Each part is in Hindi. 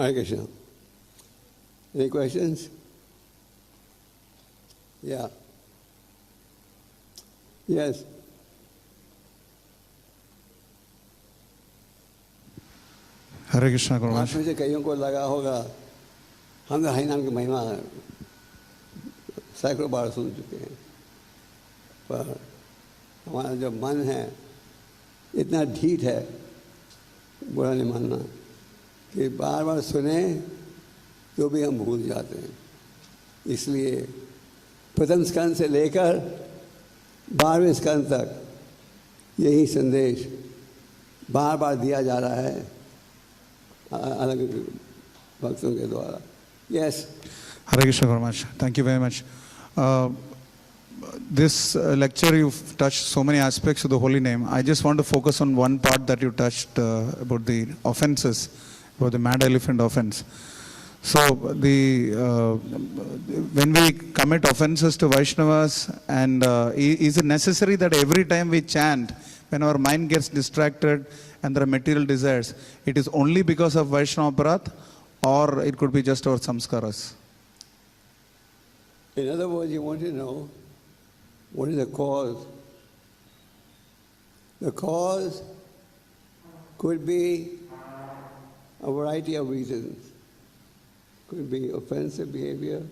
Hare Krishna. Any questions? Yeah. Yes. हरे कृष्णा गुरु आप महाराज। में से कईयों को लगा होगा हम तो हरि नाम की महिमा सैकड़ों बार सुन चुके हैं, पर हमारा जो मन है इतना ढीठ है, बुरा नहीं मानना, कि बार बार सुने तो भी हम भूल जाते हैं। इसलिए प्रथम स्कंद से लेकर 12वें स्कंद तक यही संदेश बार बार दिया जा रहा है अलग भक्तों के द्वारा। Yes, Hare Krishna Guru Maharaj. Thank you very much. This lecture you've touched so many aspects of the holy name. I just want to focus on one part that you touched about the offenses, about the mad elephant offense. So when we commit offenses to Vaishnavas, and is it necessary that every time we chant, when our mind gets distracted and there are material desires, it is only because of Vaishnava aparat, or it could be just our samskaras? in other words, you want to know what is the cause. The cause could be a variety of reasons. Could be offensive behavior,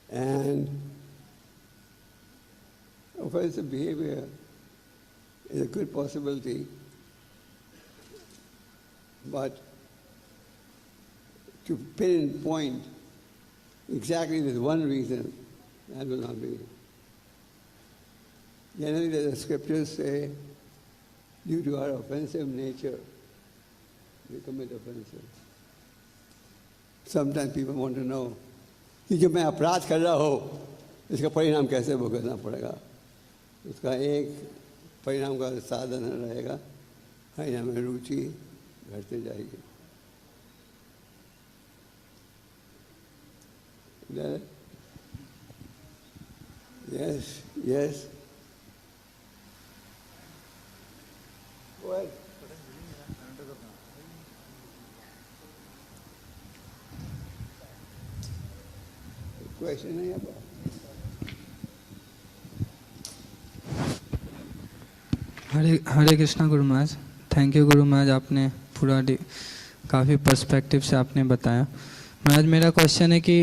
and offensive behavior is a good possibility, but to pinpoint exactly this one reason, that will not be. Generally, the scriptures say, due to our offensive nature, we commit offenses. Sometimes people want to know कि जब मैं अपराध कर रहा हो इसका परिणाम कैसे भुगतना पड़ेगा। उसका एक परिणाम का साधन रहेगा, परिणाम में रुचि घटते जाएगी। Yes, yes. Go ahead. Question नहीं है पर हरे कृष्णा गुरु महाराज। थैंक यू गुरु महाराज, आपने पूरा काफ़ी पर्सपेक्टिव से आपने बताया। महाराज मेरा क्वेश्चन है कि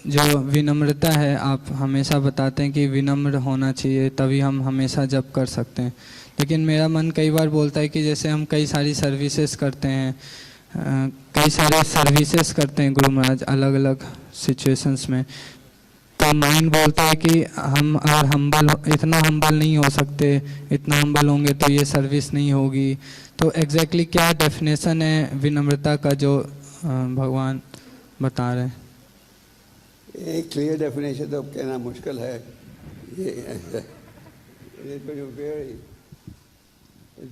जो विनम्रता है, आप हमेशा बताते हैं कि विनम्र होना चाहिए तभी हम हमेशा जप कर सकते हैं, लेकिन मेरा मन कई बार बोलता है कि जैसे हम कई सारी सर्विसेज करते हैं, गुरु महाराज अलग अलग सिचुएशंस में, तो माइंड बोलता है कि हम अगर इतना हम्बल नहीं हो सकते, इतना हम्बल होंगे तो ये सर्विस नहीं होगी। तो एग्जैक्टली क्या डेफिनेशन है विनम्रता का जो भगवान बता रहे हैं? एक क्लियर डेफिनेशन तो कहना मुश्किल है, ये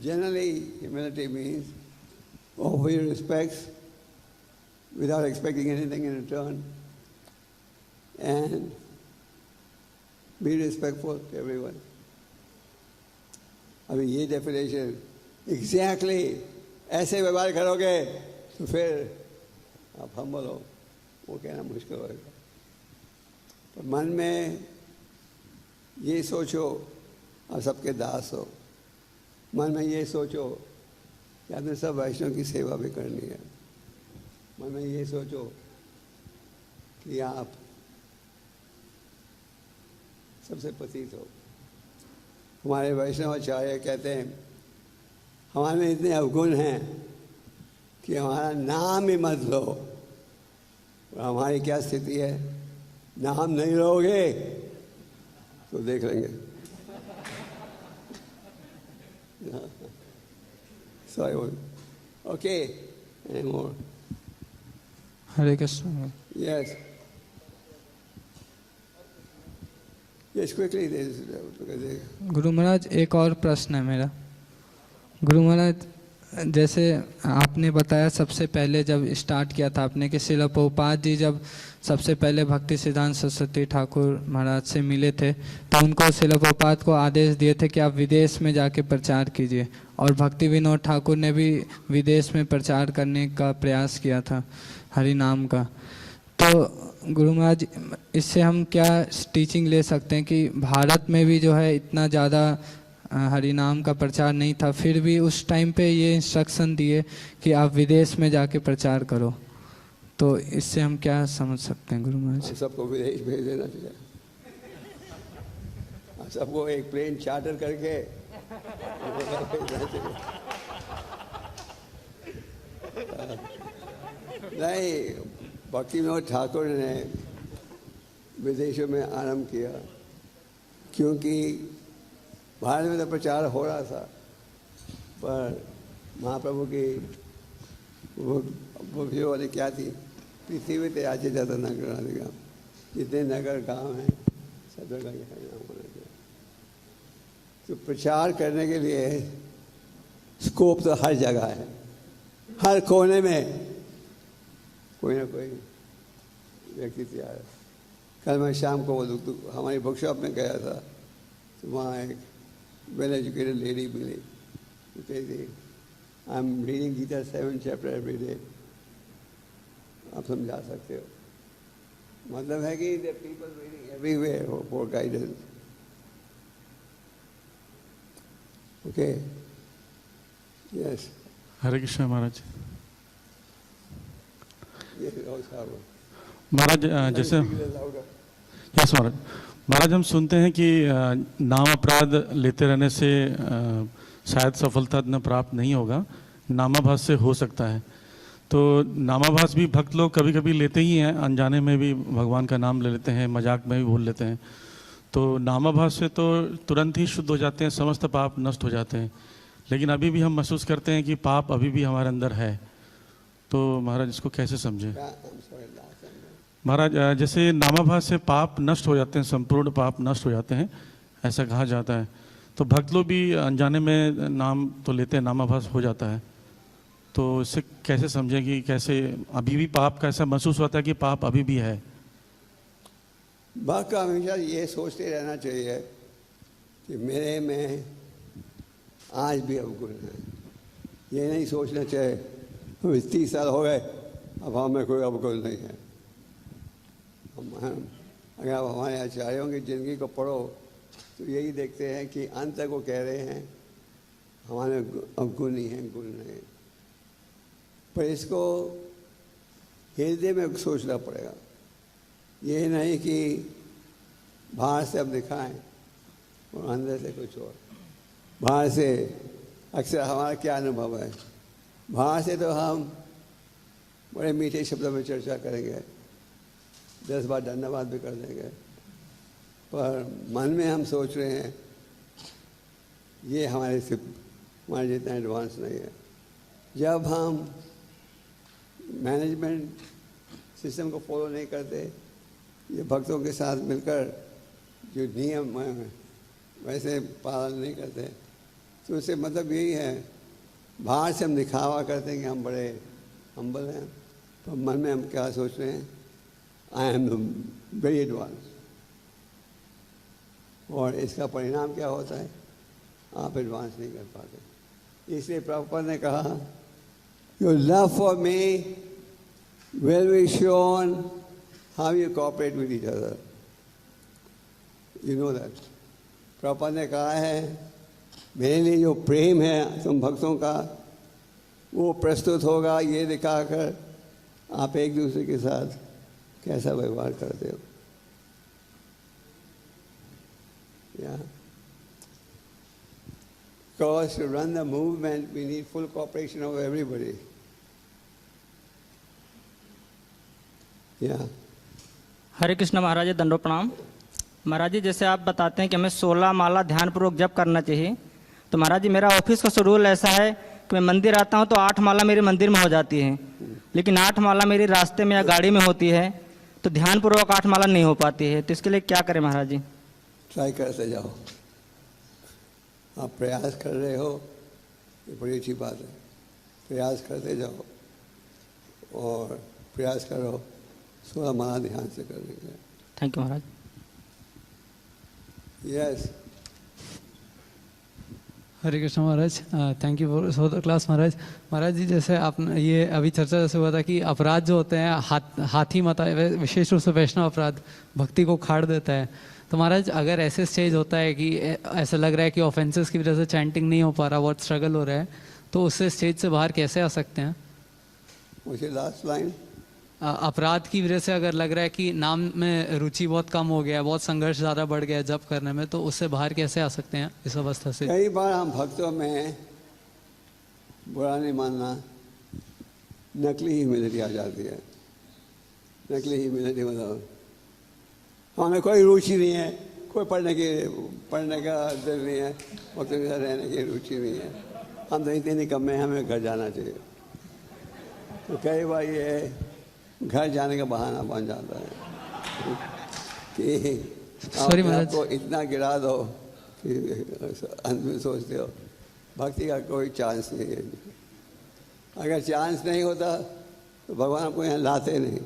generally humanity means offer your respects without expecting anything in return, and be respectful to everyone. अभी ये डेफिनेशन एग्जैक्टली ऐसे व्यवहार करोगे तो फिर आप हम्बल हो, वो कहना मुश्किल होगा। पर मन में ये सोचो आप सबके दास हो, मन में ये सोचो कि आपने सब वैष्णव की सेवा भी करनी है, मन में ये सोचो कि आप सबसे पतित हो। हमारे वैष्णवाचार्य कहते हैं हमारे में इतने अवगुण हैं कि हमारा नाम ही मत लो। और हमारी क्या स्थिति है, नाम नहीं लोगे तो देख लेंगे। Sorry. Okay. Any more? हरे Krishna. Yes. Yes, quickly. Guru Maharaj एक और प्रश्न है मेरा। गुरु महाराज जैसे आपने बताया सबसे पहले जब स्टार्ट किया था आपने कि श्रील प्रभुपाद जी जब सबसे पहले भक्ति सिद्धांत सरस्वती ठाकुर महाराज से मिले थे तो उनको श्रील प्रभुपाद को आदेश दिए थे कि आप विदेश में जाके प्रचार कीजिए, और भक्ति विनोद ठाकुर ने भी विदेश में प्रचार करने का प्रयास किया था हरि नाम का। तो गुरु महाराज, इससे हम क्या टीचिंग ले सकते हैं कि भारत में भी जो है इतना ज़्यादा हरि नाम का प्रचार नहीं था, फिर भी उस टाइम पे ये इंस्ट्रक्शन दिए कि आप विदेश में जाके प्रचार करो, तो इससे हम क्या समझ सकते हैं गुरु महाराज? सबको विदेश भेज देना चाहिए, सबको एक प्लेन चार्टर करके नहीं, भक्ति विनोद ठाकुर ने विदेशों में आरंभ किया क्योंकि भारत में तो प्रचार हो रहा था, पर महाप्रभु की वो भी वाली क्या थी, पृथ्वी पे आज ज़्यादा नगर अधिगम, जितने नगर गांव हैं सब जगह ये नाम होना चाहिए। तो प्रचार करने के लिए स्कोप तो हर जगह है, हर कोने में कोई ना कोई व्यक्ति तैयार है। कल मैं शाम को हमारी बुक शॉप में गया था, तो वहाँ एक वेल एजुकेटेड लेडी मिली, तो कही थी I am reading Gita 7 chapter every day. आप समझा सकते हो, मतलब है कि there people reading everywhere for guidance. Okay, yes, Hare Krishna Maharaj. Maharaj Maharaj जैसे यस महाराज हम सुनते हैं कि नाम अपराध लेते रहने से शायद सफलता न प्राप्त नहीं होगा, नामाभास से हो सकता है। तो नामाभास भी भक्त लोग कभी कभी लेते ही हैं, अनजाने में भी भगवान का नाम ले लेते हैं, मजाक में भी बोल लेते हैं। तो नामाभास से तो तुरंत ही शुद्ध हो जाते हैं, समस्त पाप नष्ट हो जाते हैं, लेकिन अभी भी हम महसूस करते हैं कि पाप अभी भी हमारे अंदर है। तो महाराज इसको कैसे समझें? महाराज जैसे नामाभास से पाप नष्ट हो जाते हैं, संपूर्ण पाप नष्ट हो जाते हैं ऐसा कहा जाता है, तो भक्त लोग भी अनजाने में नाम तो लेते हैं, नामाभास हो जाता है, तो इससे कैसे समझें कि कैसे अभी भी पाप का ऐसा महसूस होता है कि पाप अभी भी है? भक्त को हमेशा ये सोचते रहना चाहिए कि मेरे में आज भी अवगुण है। ये नहीं सोचना चाहिए 30 साल हो गए अब हमें कोई अवगुण नहीं है। अगर आप हमारे आचार्यों की ज़िंदगी को पढ़ो तो यही देखते हैं कि अंत तक वो कह रहे हैं हमारे अवगुण ही हैं, गुण नहीं। पर इसको हृदय में सोचना पड़ेगा, ये नहीं कि बाहर से हम दिखाएं और अंदर से कुछ और। बाहर से अक्सर हमारा क्या अनुभव है, बाहर से तो हम बड़े मीठे शब्दों में चर्चा करेंगे, 10 बार धन्यवाद भी कर देंगे, पर मन में हम सोच रहे हैं ये हमारे जितना एडवांस नहीं है। जब हम मैनेजमेंट सिस्टम को फॉलो नहीं करते, ये भक्तों के साथ मिलकर जो नियम है वैसे पालन नहीं करते, तो उससे मतलब यही है बाहर से हम दिखावा करते हैं कि हम बड़े हम्बल हैं, तो मन में हम क्या सोच रहे हैं, आई एम वेरी एडवांस। और इसका परिणाम क्या होता है, आप एडवांस नहीं कर पाते। इसलिए प्रभुपाद ने कहा your love for me will be shown how you cooperate with each other. You know that. Prabhupada ने कहा है मेरे लिए जो प्रेम है तुम भक्तों का वो प्रस्तुत होगा ये दिखाकर आप एक दूसरे के साथ कैसा व्यवहार करते हो। Yeah. Because to run the movement, we need full cooperation of everybody. Yeah. हरे कृष्ण महाराज, दंडो प्रणाम। महाराज जी जैसे आप बताते हैं कि हमें 16 माला ध्यानपूर्वक जप करना चाहिए, तो महाराज जी मेरा ऑफिस का शेड्यूल ऐसा है कि मैं मंदिर आता हूँ तो 8 माला मेरे मंदिर में हो जाती है, लेकिन 8 माला मेरी रास्ते में या गाड़ी में होती है, तो ध्यानपूर्वक 8 माला नहीं हो पाती है, तो इसके लिए क्या करें महाराज जी? ट्राई करते जाओ, आप प्रयास कर रहे हो, ये बड़ी अच्छी बात है। प्रयास करते जाओ और प्रयास करो 16 माला ध्यान से करने के लिए। Thank you Maharaj. Yes, Hare Krishna Maharaj, thank you for the class Maharaj. Maharaj ji, जैसे आपने ये अभी चर्चा जैसे हुआ था कि अपराध जो होते हैं हाथी मता, विशेष रूप से वैष्णव अपराध भक्ति को खाड़ देता है। तो महाराज अगर ऐसे स्टेज होता है कि ऐसा लग रहा है कि ऑफेंसेस की वजह से चैंटिंग नहीं हो पा रहा, बहुत स्ट्रगल हो रहा है, तो उससे स्टेज से बाहर कैसे आ सकते हैं? मुझे लास्ट लाइन, अपराध की वजह से अगर लग रहा है कि नाम में रुचि बहुत कम हो गया है, बहुत संघर्ष ज़्यादा बढ़ गया है जप करने में, तो उससे बाहर कैसे आ सकते हैं इस अवस्था से? कई बार हम भक्तों में बुरा नहीं मानना, नकली ह्यूमिलिटी आ जाती है। नकली ह्यूमिलिटी मतलब हमें कोई रुचि नहीं है, कोई पढ़ने का दिल नहीं है, भक्तों के साथ रहने की रुचि नहीं है, हम तो इतने निकम्मे हैं, हमें घर जाना चाहिए। तो कई बार ये घर जाने का बहाना बन जाता है कि सॉरी महाराज, आपको इतना गिरा दो कि अंत में सोचते हो भक्ति का कोई चांस नहीं है। अगर चांस नहीं होता तो भगवान आपको यहाँ लाते नहीं।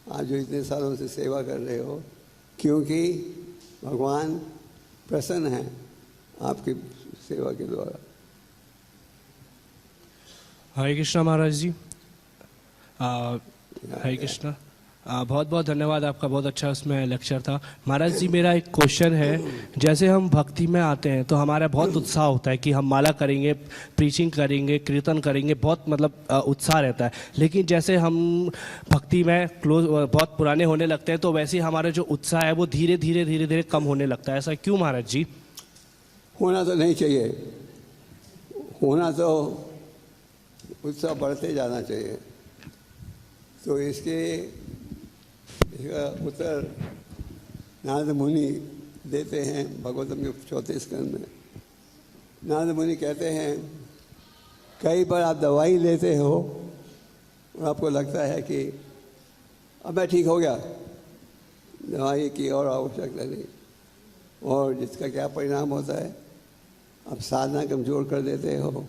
आप जो इतने सालों से सेवा कर रहे हो, क्योंकि भगवान प्रसन्न हैं आपकी सेवा के द्वारा। हरे कृष्णा महाराज जी, हरे कृष्णा, बहुत बहुत धन्यवाद आपका, बहुत अच्छा उसमें लेक्चर था। महाराज जी, मेरा एक क्वेश्चन है, जैसे हम भक्ति में आते हैं तो हमारा बहुत उत्साह होता है कि हम माला करेंगे, प्रीचिंग करेंगे, कीर्तन करेंगे, बहुत मतलब उत्साह रहता है। लेकिन जैसे हम भक्ति में बहुत पुराने होने लगते हैं तो वैसे ही हमारा जो उत्साह है वो धीरे धीरे कम होने लगता है। ऐसा क्यों महाराज जी? होना तो नहीं चाहिए, होना तो उत्साह बढ़ते जाना चाहिए। तो इसका उत्तर नारद मुनि देते हैं भगवतम के 34 स्कंद में। नारद मुनि कहते हैं, कई बार आप दवाई लेते हो और आपको लगता है कि अब मैं ठीक हो गया, दवाई की और आवश्यकता नहीं, और जिसका क्या परिणाम होता है, आप साधना कमज़ोर कर देते हो,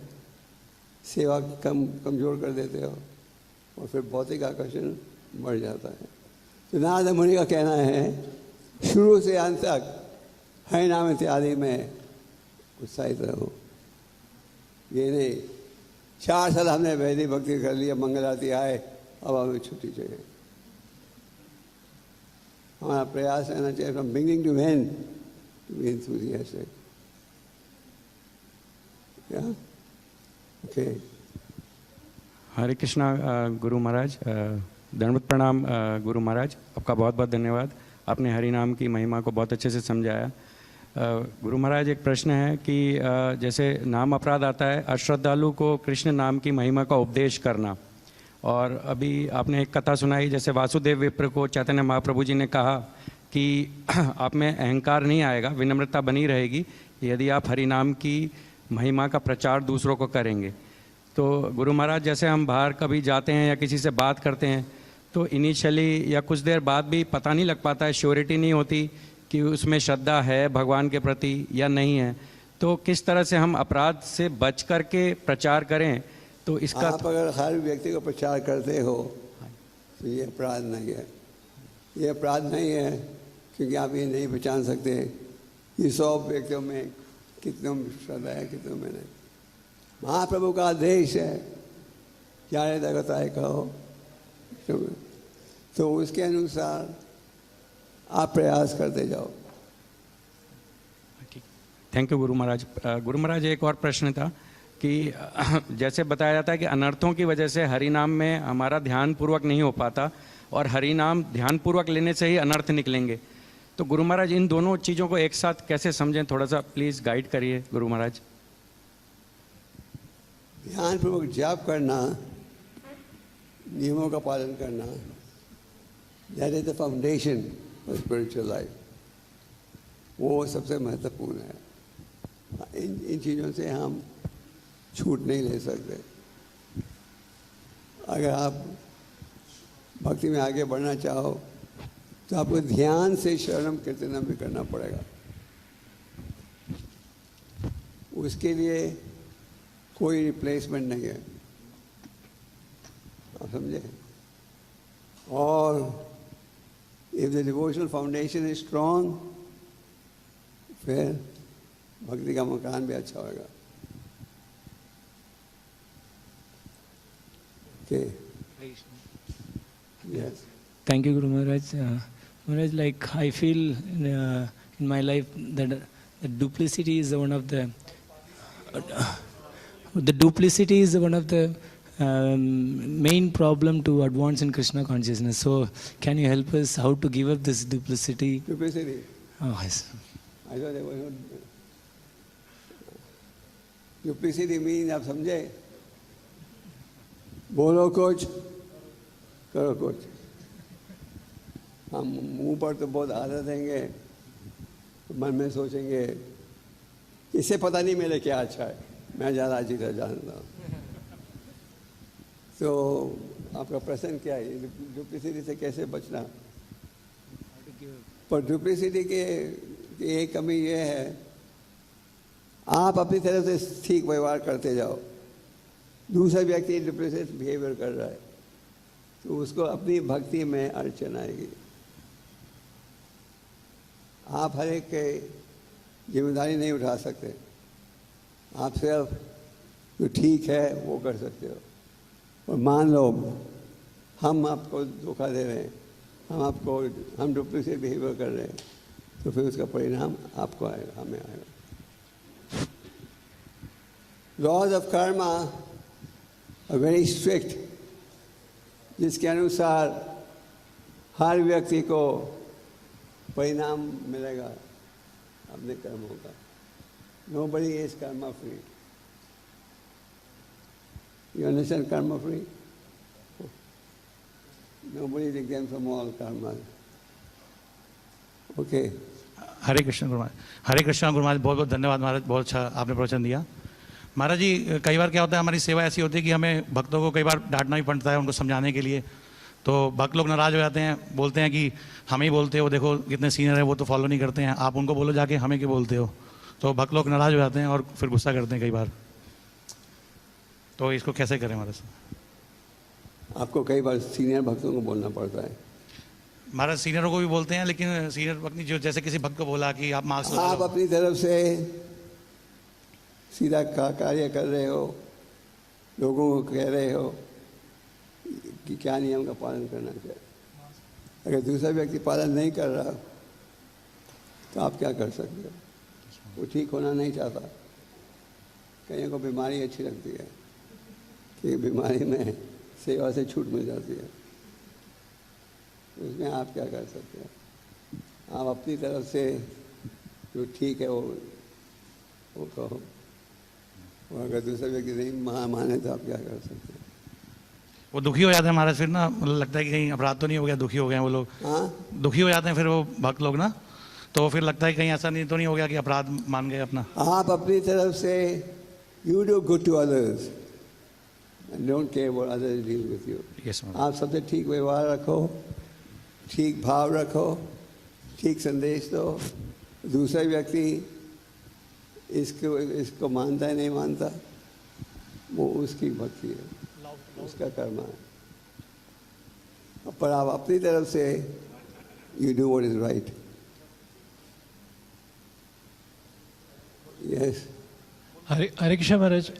सेवा कमज़ोर कर देते हो, और फिर भौतिक आकर्षण बढ़ जाता है। तो नारद मुनि का कहना है, शुरू से अंत तक हरि नाम इत्यादि में उत्साहित रहो। ये नहीं 4 साल हमने वैदिक भक्ति कर लिया, मंगल आरती आए, अब हमें छुट्टी चाहिए। हमारा प्रयास रहना चाहिए from beginning to end to be enthusiastic. Okay. Hare Krishna Guru Maharaj, दंडवत प्रणाम गुरु महाराज, आपका बहुत बहुत धन्यवाद। आपने हरि नाम की महिमा को बहुत अच्छे से समझाया। गुरु महाराज, एक प्रश्न है कि जैसे नाम अपराध आता है, अश्रद्धालु को कृष्ण नाम की महिमा का उपदेश करना, और अभी आपने एक कथा सुनाई, जैसे वासुदेव विप्र को चैतन्य महाप्रभु जी ने कहा कि आप में अहंकार नहीं आएगा, विनम्रता बनी रहेगी यदि आप हरि नाम की महिमा का प्रचार दूसरों को करेंगे। तो गुरु महाराज, जैसे हम बाहर कभी जाते हैं या किसी से बात करते हैं तो इनिशियली या कुछ देर बाद भी पता नहीं लग पाता है, श्योरिटी नहीं होती कि उसमें श्रद्धा है भगवान के प्रति या नहीं है। तो किस तरह से हम अपराध से बच करके प्रचार करें? तो इसका आप अगर हर व्यक्ति को प्रचार करते हो तो ये अपराध नहीं है। ये अपराध नहीं है क्योंकि आप ये नहीं पहचान सकते कि 100 व्यक्तियों में कितनों में श्रद्धा है, कितनों में नहीं। महाप्रभु का आदेश है, क्या रहता है कहो, तो उसके अनुसार आप प्रयास करते जाओ। Thank you Guru Maharaj. गुरु महाराज, एक और प्रश्न था कि जैसे बताया जाता है कि अनर्थों की वजह से हरि नाम में हमारा ध्यान पूर्वक नहीं हो पाता, और हरि नाम ध्यान पूर्वक लेने से ही अनर्थ निकलेंगे। तो गुरु महाराज, इन दोनों चीज़ों को एक साथ कैसे समझें, थोड़ा सा प्लीज़ गाइड करिए गुरु महाराज। ध्यानपूर्वक जाप करना, नियमों का पालन करना, that is the foundation for spiritual life. वो सबसे महत्वपूर्ण है। इन चीज़ों से हम छूट नहीं ले सकते। अगर आप भक्ति में आगे बढ़ना चाहो तो आपको ध्यान से शरणम कीर्तनम भी करना पड़ेगा। उसके लिए कोई रिप्लेसमेंट नहीं है, आप समझे। और if the devotional foundation is strong, फिर भक्ति का मकान भी अच्छा होगा। Okay. Yes. Thank you, Guru Maharaj. Maharaj, like I feel in my life that duplicity is one of the main problem to advance in Krishna consciousness. So, can you help us how to give up this duplicity? Duplicity. Oh, yes. I thought there was no duplicity means आप समझे? बोलो कुछ, करो कुछ। हम मुंह पर तो बहुत आदत देंगे, मन में सोचेंगे इससे पता नहीं मेरे क्या अच्छा है, मैं ज़्यादा अच्छी तरह जानता हूँ। तो आपका प्रश्न क्या है? डुप्लिसिटी से कैसे बचना? पर डुप्लिसिटी की एक कमी ये है, आप अपनी तरफ से ठीक व्यवहार करते जाओ, दूसरा व्यक्ति डुप्लिसिट बिहेवियर कर रहा है तो उसको अपनी भक्ति में अड़चन आएगी। आप हर एक के जिम्मेदारी नहीं उठा सकते, आप सिर्फ जो ठीक है वो कर सकते हो। और मान लो हम आपको धोखा दे रहे हैं, हम डुप्लिसिट बिहेवियर कर रहे हैं, तो फिर उसका परिणाम आपको आएगा, हमें आएगा। Laws of karma are very strict, जिसके अनुसार हर व्यक्ति को परिणाम मिलेगा अपने कर्मों का। Nobody is karma free. You understand karma free? Nobody is exempt from all karma. Okay. हरे कृष्ण गुरु महाराज। हरे कृष्ण गुरु महाराज, बहुत बहुत धन्यवाद महाराज, बहुत अच्छा आपने प्रवचन दिया। महाराज जी, कई बार क्या होता है, हमारी सेवा ऐसी होती है कि हमें भक्तों को कई बार डांटना भी पड़ता है, उनको समझाने के लिए। तो भक्त लोग नाराज़ हो जाते हैं, बोलते हैं कि हम ही बोलते हो, देखो कितने सीनियर है वो तो फॉलो नहीं करते हैं, आप उनको बोलो जाके हमें क्यों बोलते हो। तो भक्त लोग नाराज़ हो जाते हैं और फिर गुस्सा करते हैं कई बार। तो इसको कैसे करें महाराज? आपको कई बार सीनियर भक्तों को बोलना पड़ता है। महाराज सीनियरों को भी बोलते हैं, लेकिन सीनियर भक्त जो जैसे किसी भक्त को बोला कि आप मार्क्स, आप अपनी तरफ से सीधा कार्य कर रहे हो, लोगों को कह रहे हो कि क्या नियम का पालन करना चाहिए। अगर दूसरा व्यक्ति पालन नहीं कर रहा तो आप क्या कर सकते हो? वो ठीक होना नहीं चाहता। कईयों को बीमारी अच्छी लगती है कि बीमारी में सेवा से छूट मिल जाती है, उसमें आप क्या कर सकते हो? आप अपनी तरफ से जो ठीक है वो कहो, और अगर दूसरा व्यक्ति नहीं माने तो आप क्या कर सकते हैं? वो दुखी हो जाते हैं महाराज, फिर ना मतलब लगता है कि कहीं अपराध तो नहीं हो गया, दुखी हो गए हैं वो लोग। हाँ, दुखी हो जाते हैं फिर वो भक्त लोग ना, तो फिर लगता है कहीं ऐसा नहीं तो नहीं हो गया कि अपराध मान गए अपना। आप अपनी तरफ से you do good to others and don't care what others deal with you. Yes Maharaj. आप सबसे ठीक व्यवहार रखो, ठीक भाव रखो, ठीक संदेश दो। दूसरा व्यक्ति इसको मानता है नहीं मानता, वो उसकी भक्ति है, उसका कर्म है। पर आप अपनी तरफ से you do what is right. Yes. Hare Krishna Maharaj.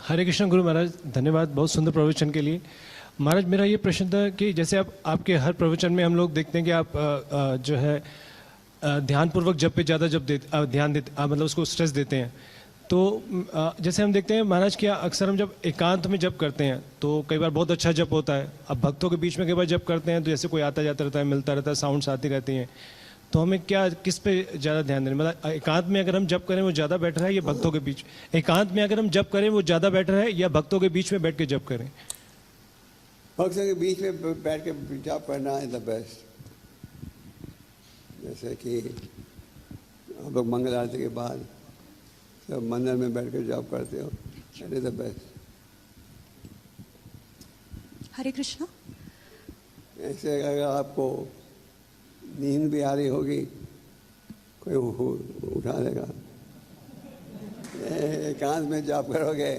Hare Krishna Guru Maharaj, धन्यवाद बहुत सुंदर प्रवचन के लिए। महाराज मेरा ये प्रश्न था कि जैसे आपके हर प्रवचन में हम लोग देखते हैं कि आप जो है ध्यानपूर्वक जप पे ज़्यादा ध्यान देते, मतलब उसको स्ट्रेस देते हैं। तो जैसे हम देखते हैं महाराज कि अक्सर हम जब एकांत में जप करते हैं तो कई बार बहुत अच्छा जप होता है। अब भक्तों के बीच में कई बार जप करते हैं तो जैसे कोई आता जाता रहता है, मिलता रहता है, साउंड्स आती रहती हैं, तो हमें क्या किस पे ज़्यादा ध्यान देना? मतलब एकांत में अगर हम जप करें वो ज़्यादा बेटर है या भक्तों के बीच? एकांत में अगर हम जप करें वो ज़्यादा बेटर है या भक्तों के बीच में बैठ के जप करें? भक्तों के बीच में बैठ के जप करना इज द बेस्ट। जैसे कि आप लोग मंगल आरती के बाद सब मंदिर में बैठ कर जप करते हो, दैट इज द बेस्ट। हरे कृष्णा। ऐसे अगर आपको नींद भी आ रही होगी, कोई उठा लेगा। एकांत में जप करोगे,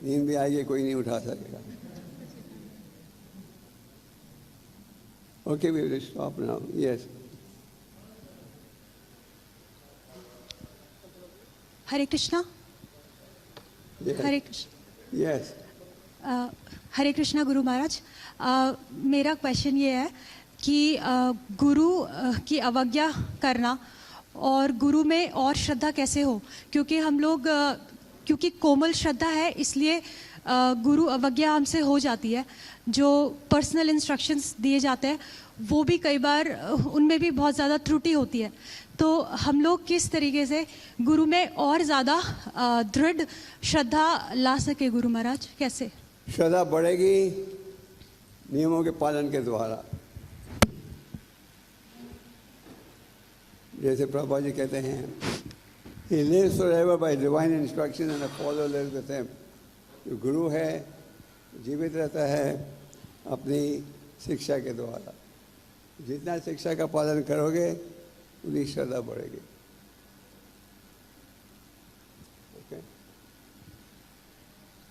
नींद भी आएगी, कोई नहीं उठा सकेगा। Okay, we will stop now. Yes. Hare Krishna. Yes. Hare Krishna. Yes. हरे कृष्णा गुरु महाराज. मेरा क्वेश्चन ये है कि गुरु की अवज्ञा करना और गुरु में और श्रद्धा कैसे हो, क्योंकि हम लोग क्योंकि कोमल श्रद्धा है इसलिए गुरु अवज्ञा हमसे हो जाती है. जो पर्सनल इंस्ट्रक्शंस दिए जाते हैं वो भी कई बार उनमें भी बहुत ज़्यादा त्रुटि होती है. तो हम लोग किस तरीके से गुरु में और ज़्यादा दृढ़ श्रद्धा ला सके गुरु महाराज, कैसे? श्रद्धा बढ़ेगी नियमों के पालन के द्वारा. जैसे प्रभुपाद जी कहते हैं, He lives forever by divine instruction and a follower lives with him. जो गुरु है जीवित रहता है अपनी शिक्षा के द्वारा. जितना शिक्षा का पालन करोगे उतनी श्रद्धा बढ़ेगी.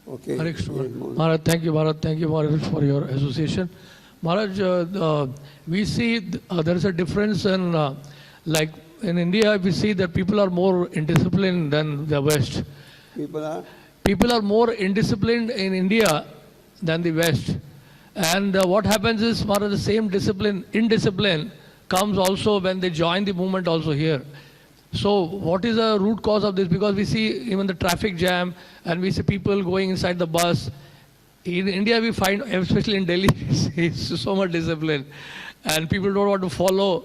Okay. Hare Krishna. Maharaj, thank you, Maharaj. Thank you, Maharaj, for your association. Maharaj, we see there is a difference in, like in India, we see that people are more indisciplined than the West. People are more indisciplined in India than the West. And what happens is, Maharaj, the same indiscipline comes also when they join the movement also here. So what is the root cause of this? Because we see even the traffic jam and we see people going inside the bus. In India we find, especially in Delhi, it's so much discipline and people don't want to follow,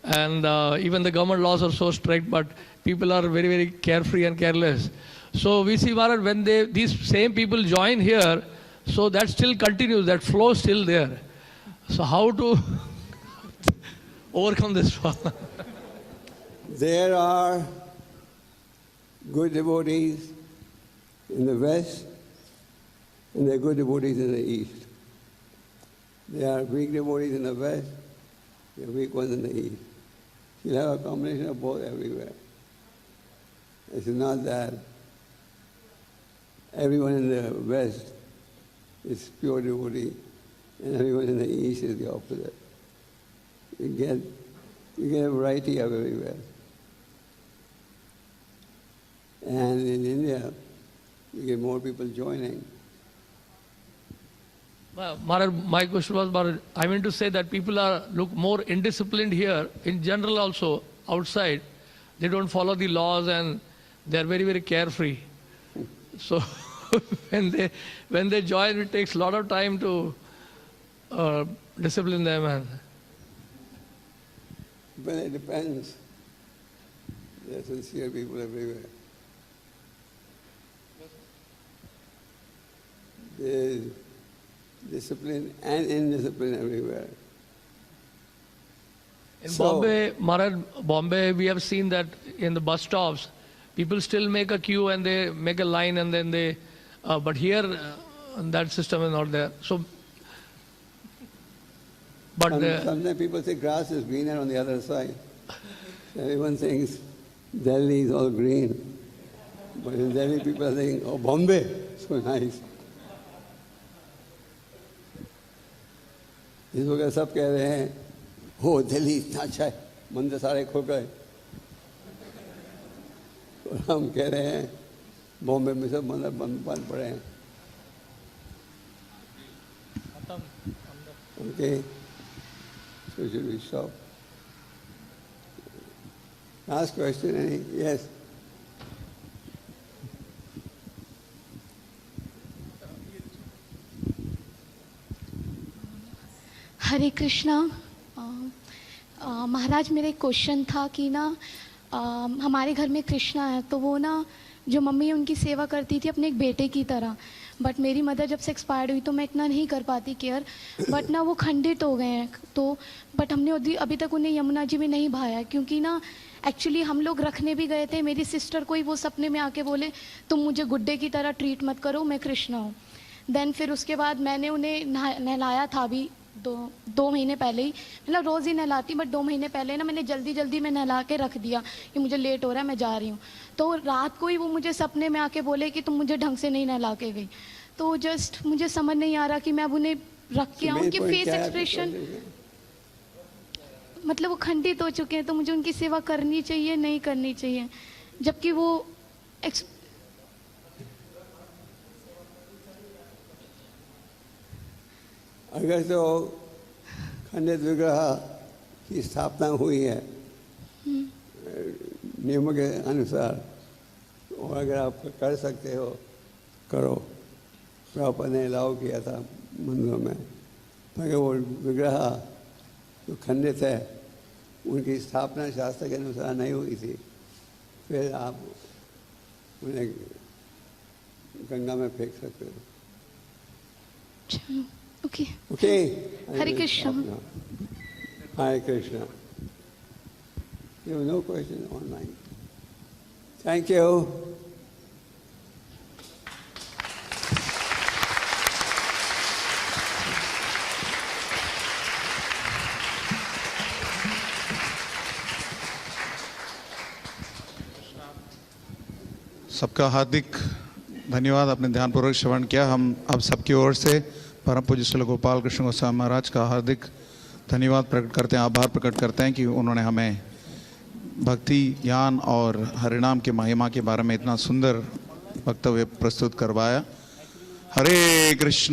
and even the government laws are so strict, but people are very, very carefree and careless. So we see, Maharaj, when these same people join here, so that still continues, that flow is still there. So how to overcome this problem? There are good devotees in the West and there are good devotees in the East. There are weak devotees in the West, there are weak ones in the East. You'll have a combination of both everywhere. It's not that everyone in the West is pure devotee and everyone in the East is the opposite. You get a variety of everywhere. And in India, you get more people joining. Maharaj, my question was, Maharaj, I mean to say that people look more indisciplined here, in general also, outside. They don't follow the laws and they're very, very carefree. So when they join, it takes a lot of time to discipline them. And Well, it depends. There are sincere people everywhere. There's discipline and indiscipline everywhere. in Bombay, Maharaj, Bombay, we have seen that in the bus stops, people still make a queue and they make a line and then they, but here that system is not there. So, but sometimes people say grass is greener on the other side. Everyone thinks Delhi is all green. But in Delhi people are saying, oh, Bombay, so nice. इस वक्त सब कह रहे हैं हो दिल्ली इतना अच्छा है, मंदिर सारे खुल गए. और हम कह रहे हैं बॉम्बे में सब मंदिर बंद पड़े हैं. Okay, so should we stop? Last question, any? Yes. हरे कृष्णा. महाराज, मेरा एक क्वेश्चन था कि ना हमारे घर में कृष्णा है, तो वो ना जो मम्मी उनकी सेवा करती थी अपने एक बेटे की तरह, बट मेरी मदर जब से एक्सपायर्ड हुई तो मैं इतना नहीं कर पाती केयर, बट ना वो खंडित हो गए हैं. तो बट हमने अभी तक उन्हें यमुना जी में नहीं भाया, क्योंकि ना एक्चुअली हम लोग रखने भी गए थे. मेरी सिस्टर को ही वो सपने में आके बोले तुम मुझे गुड्डे की तरह ट्रीट मत करो, मैं कृष्णा हूँ. देन फिर उसके बाद मैंने उन्हें नहलाया था अभी दो महीने पहले ही, मतलब रोज़ ही नहलाती, बट 2 महीने पहले ना मैंने जल्दी में नहला के रख दिया कि मुझे लेट हो रहा है, मैं जा रही हूँ. तो रात को ही वो मुझे सपने में आके बोले कि तुम मुझे ढंग से नहीं नहला के गई. तो जस्ट मुझे समझ नहीं आ रहा कि मैं अब उन्हें रख के आऊँ कि फेस एक्सप्रेशन, मतलब वो खंडित हो चुके हैं, तो मुझे उनकी सेवा करनी चाहिए नहीं करनी चाहिए, जबकि वो अगर तो खंडित विग्रह की स्थापना हुई है नियमों के अनुसार, और अगर आप कर सकते हो करो। प्रभुपाद ने अलाउ किया था मंदिरों में, मगर वो विग्रह जो खंडित है उनकी स्थापना शास्त्र के अनुसार नहीं हुई थी, फिर आप उन्हें गंगा में फेंक सकते हो। Okay okay, Hare Krishna. Hare Krishna. You have no question online. Thank you. सबका हार्दिक धन्यवाद। आपने ध्यानपूर्वक श्रवण किया। हम अब सबकी ओर से परम पूज्य श्री गोपाल कृष्ण गोस्वामी महाराज का हार्दिक धन्यवाद प्रकट करते हैं, आभार प्रकट करते हैं कि उन्होंने हमें भक्ति ज्ञान और हरिनाम के महिमा के बारे में इतना सुंदर वक्तव्य प्रस्तुत करवाया। हरे कृष्णा।